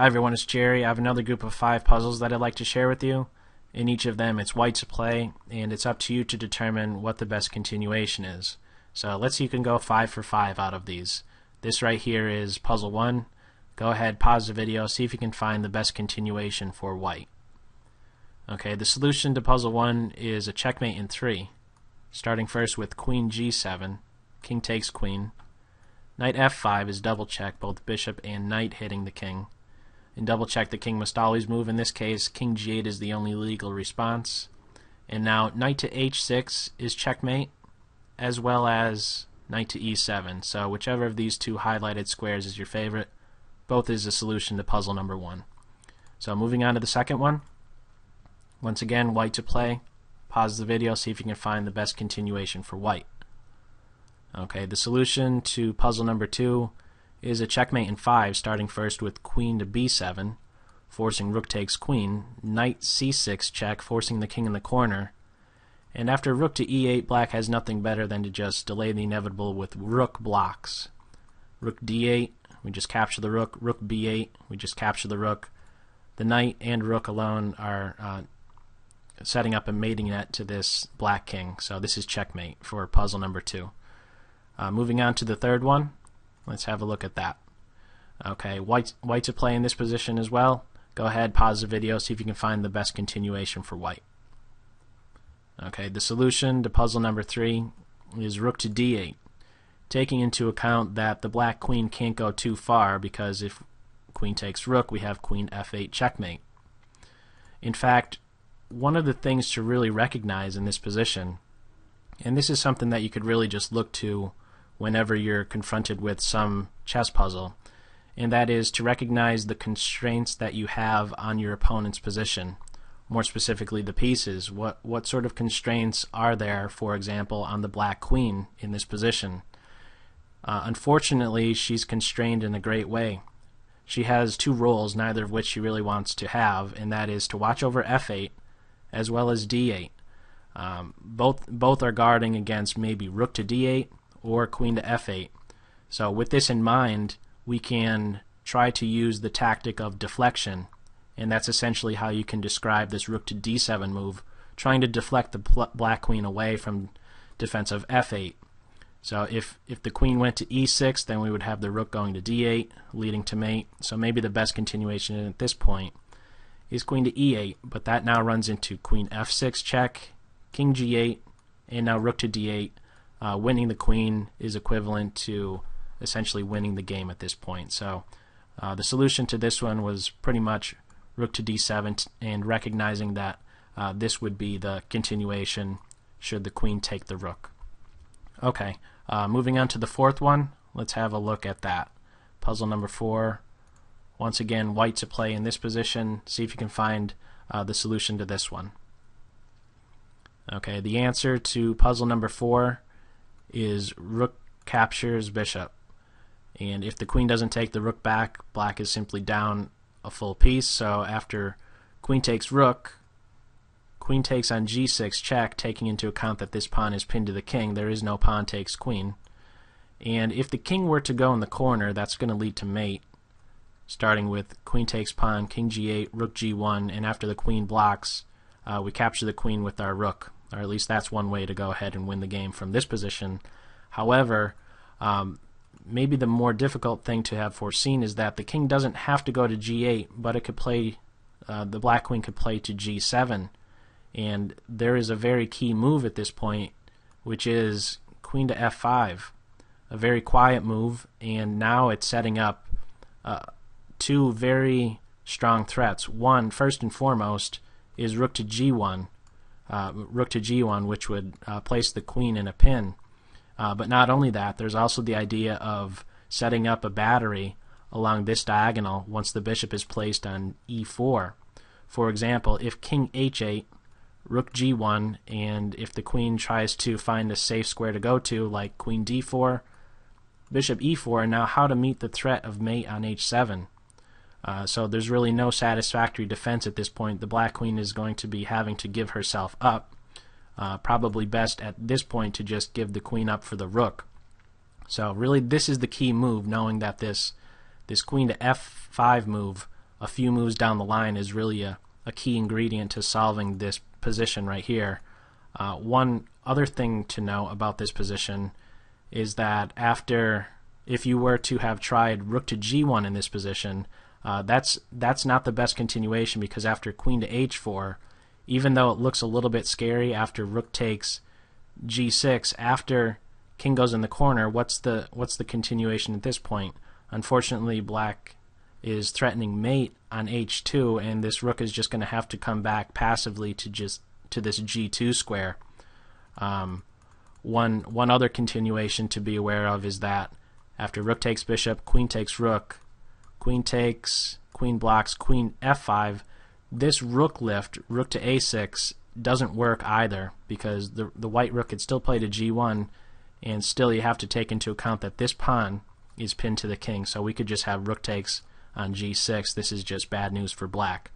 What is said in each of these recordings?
Hi everyone, it's Jerry. I have another group of 5 puzzles that I'd like to share with you. In each of them it's white to play, and it's up to you to determine what the best continuation is. So let's see, you can go 5 for 5 out of these. This right here is puzzle 1. Go ahead, pause the video, see if you can find the best continuation for white. Okay, the solution to puzzle 1 is a checkmate in 3. Starting first with queen g7, king takes queen. Knight f5 is double check, both bishop and knight hitting the king. In double check, the king must always move. In this case, king g8 is the only legal response. And now knight to h6 is checkmate, as well as knight to e7. So whichever of these two highlighted squares is your favorite, both is a solution to puzzle number 1. So moving on to the second one. Once again, white to play. Pause the video, see if you can find the best continuation for white. Okay, the solution to puzzle number 2 is a checkmate in 5, starting first with queen to b7, forcing rook takes queen, knight c6 check, forcing the king in the corner, and after rook to e8, black has nothing better than to just delay the inevitable with rook blocks. Rook d8, we just capture the rook. Rook b8, we just capture the rook. The knight and rook alone are setting up a mating net to this black king, so this is checkmate for puzzle number 2. Moving on to the third one. Let's have a look at that. Okay, white to play in this position as well. Go ahead, pause the video, see if you can find the best continuation for white. Okay, the solution to puzzle number 3 is rook to d8, taking into account that the black queen can't go too far, because if queen takes rook, we have queen f8 checkmate. In fact, one of the things to really recognize in this position, and this is something that you could really just look to whenever you're confronted with some chess puzzle, and that is to recognize the constraints that you have on your opponent's position. More specifically, the pieces. What sort of constraints are there, for example, on the black queen in this position? Unfortunately, she's constrained in a great way. She has 2 roles, neither of which she really wants to have, and that is to watch over f8 as well as d8. Both are guarding against maybe rook to d8 or queen to f8. So with this in mind, we can try to use the tactic of deflection, and that's essentially how you can describe this rook to d7 move, trying to deflect the black queen away from defensive f8. So if the queen went to e6, then we would have the rook going to d8, leading to mate. So maybe the best continuation at this point is queen to e8, but that now runs into queen f6 check, king g8, and now rook to d8. Winning the queen is equivalent to essentially winning the game at this point. So the solution to this one was pretty much rook to d7, and recognizing that this would be the continuation should the queen take the rook. Okay, moving on to the fourth one, let's have a look at that. Puzzle number 4. Once again, white to play in this position. See if you can find the solution to this one. Okay, the answer to puzzle number 4 is rook captures bishop, and if the queen doesn't take the rook back, black is simply down a full piece. So after queen takes rook, queen takes on g6 check, taking into account that this pawn is pinned to the king. There is no pawn takes queen, and if the king were to go in the corner, that's going to lead to mate, starting with queen takes pawn, king g8, rook g1, and after the queen blocks, we capture the queen with our rook. Or at least that's one way to go ahead and win the game from this position. However, maybe the more difficult thing to have foreseen is that the king doesn't have to go to g8, but it could play, the black queen could play to g7. And there is a very key move at this point, which is queen to f5. A very quiet move, and now it's setting up 2 very strong threats. One, first and foremost, is rook to g1. Which would place the queen in a pin. But not only that, there's also the idea of setting up a battery along this diagonal once the bishop is placed on e4. For example, if king h8, rook g1, and if the queen tries to find a safe square to go to, like queen d4, bishop e4, now how to meet the threat of mate on h7. So there's really no satisfactory defense at this point. The black queen is going to be having to give herself up. Probably best at this point to just give the queen up for the rook. So really this is the key move, knowing that this queen to f5 move a few moves down the line is really a key ingredient to solving this position right here. One other thing to know about this position is that if you were to have tried rook to g1 in this position, that's not the best continuation, because after queen to h4, even though it looks a little bit scary after rook takes g6, after king goes in the corner, what's the continuation at this point? Unfortunately, black is threatening mate on h2, and this rook is just going to have to come back passively to this g2 square. One other continuation to be aware of is that after rook takes bishop, queen takes rook, queen takes, queen blocks, queen f5, this rook lift, rook to a6, doesn't work either, because the white rook could still play to g1, and still you have to take into account that this pawn is pinned to the king, so we could just have rook takes on g6. This is just bad news for black.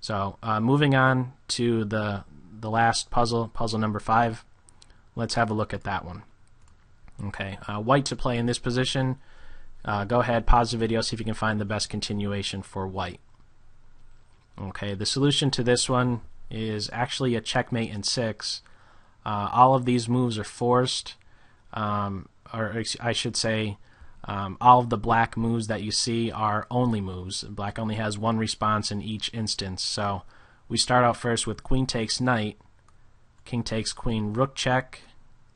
So moving on to the last puzzle, puzzle number 5. Let's have a look at that one. Okay, white to play in this position. Go ahead, pause the video, see if you can find the best continuation for white. Okay, the solution to this one is actually a checkmate in 6. All of these moves are forced, or I should say, all of the black moves that you see are only moves. Black only has one response in each instance. So we start out first with queen takes knight, king takes queen, rook check,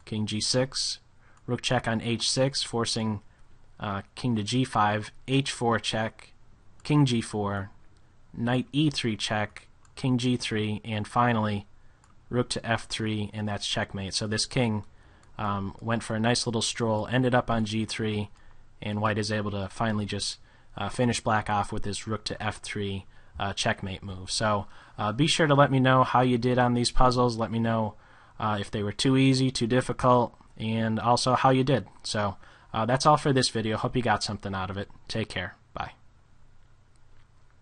king g6, rook check on h6, forcing king to g5, h4 check, king g4, knight e3 check, king g3, and finally rook to f3, and that's checkmate. So this king went for a nice little stroll, ended up on g3, and white is able to finally just finish black off with this rook to f3 checkmate move. So be sure to let me know how you did on these puzzles. Let me know if they were too easy, too difficult, and also how you did. So that's all for this video. Hope you got something out of it. Take care.